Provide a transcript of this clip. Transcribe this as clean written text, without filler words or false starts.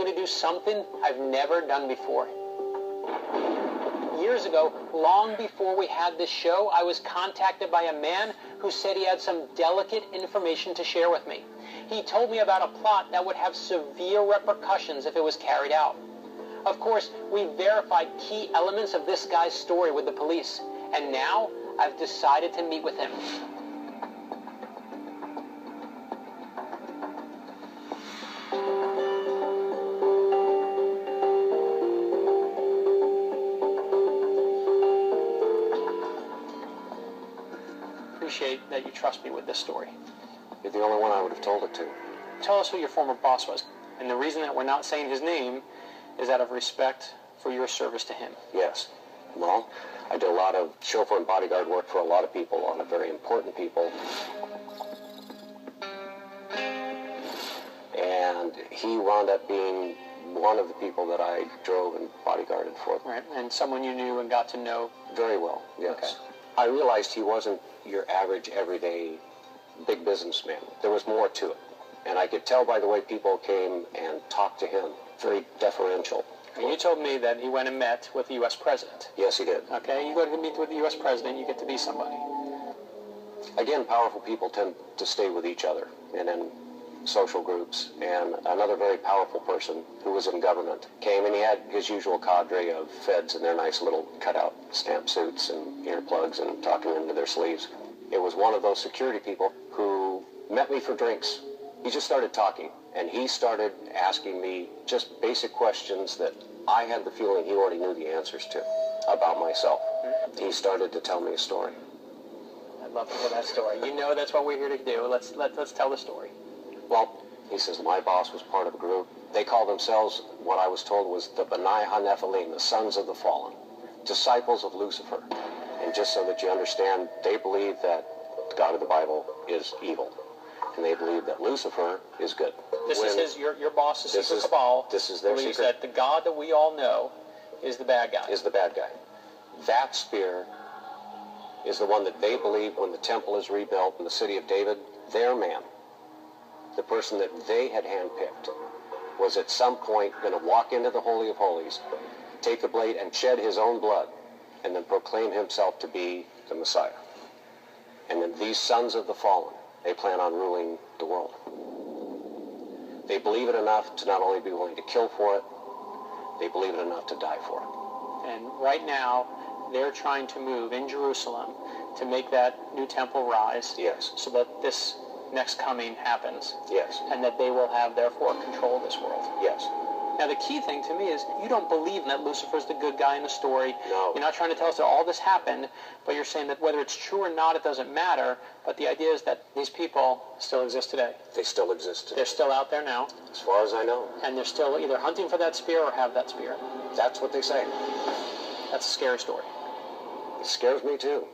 going to do something I've never done before. Years ago, long before we had this show, I was contacted by a man who said he had some delicate information to share with me. He told me about a plot that would have severe repercussions if it was carried out. Of course, we verified key elements of this guy's story with the police, and now I've decided to meet with him. Appreciate that you trust me with this story. You're the only one I would have told it to. Tell us who your former boss was. And the reason that we're not saying his name is out of respect for your service to him. Yes. Well, I did a lot of chauffeur and bodyguard work for a lot of people, a lot of very important people. And he wound up being one of the people that I drove and bodyguarded for. Right, and someone you knew and got to know. Very well, yes. Okay. I realized he wasn't your average, everyday, big businessman. There was more to it. And I could tell by the way people came and talked to him. Very deferential. And you told me that he went and met with the U.S. President. Yes, he did. Okay, you go to meet with the U.S. President, you get to be somebody. Again, powerful people tend to stay with each other and in social groups. And another very powerful person who was in government came, and he had his usual cadre of feds in their nice little cutout stamp suits and earplugs and talking into their sleeves. It was one of those security people who met me for drinks. He just started talking, and he started asking me just basic questions that I had the feeling he already knew the answers to about myself. He started to tell me a story. I'd love to hear that story. You know that's what we're here to do. Let's tell the story. Well, he says, my boss was part of a group. They call themselves, what I was told was the B'nai HaNephilim, the sons of the fallen, disciples of Lucifer. And just so that you understand, they believe that the God of the Bible is evil. And they believe that Lucifer is good. This is your boss's secret cabal. This is their believes secret. That the God that we all know is the bad guy. Is the bad guy. That spear is the one that they believe when the temple is rebuilt in the city of David, their man, the person that they had handpicked, was at some point going to walk into the Holy of Holies, take the blade and shed his own blood, and then proclaim himself to be the Messiah. And then these sons of the fallen, they plan on ruling the world. They believe it enough to not only be willing to kill for it, they believe it enough to die for it. And right now, they're trying to move in Jerusalem to make that new temple rise. Yes. So that this next coming happens. Yes. And that they will have, therefore, control of this world. Yes. Now, the key thing to me is you don't believe that Lucifer's the good guy in the story. No. You're not trying to tell us that all this happened, but you're saying that whether it's true or not, it doesn't matter. But the idea is that these people still exist today. They still exist today. They're still out there now. As far as I know. And they're still either hunting for that spear or have that spear. That's what they say. That's a scary story. It scares me too.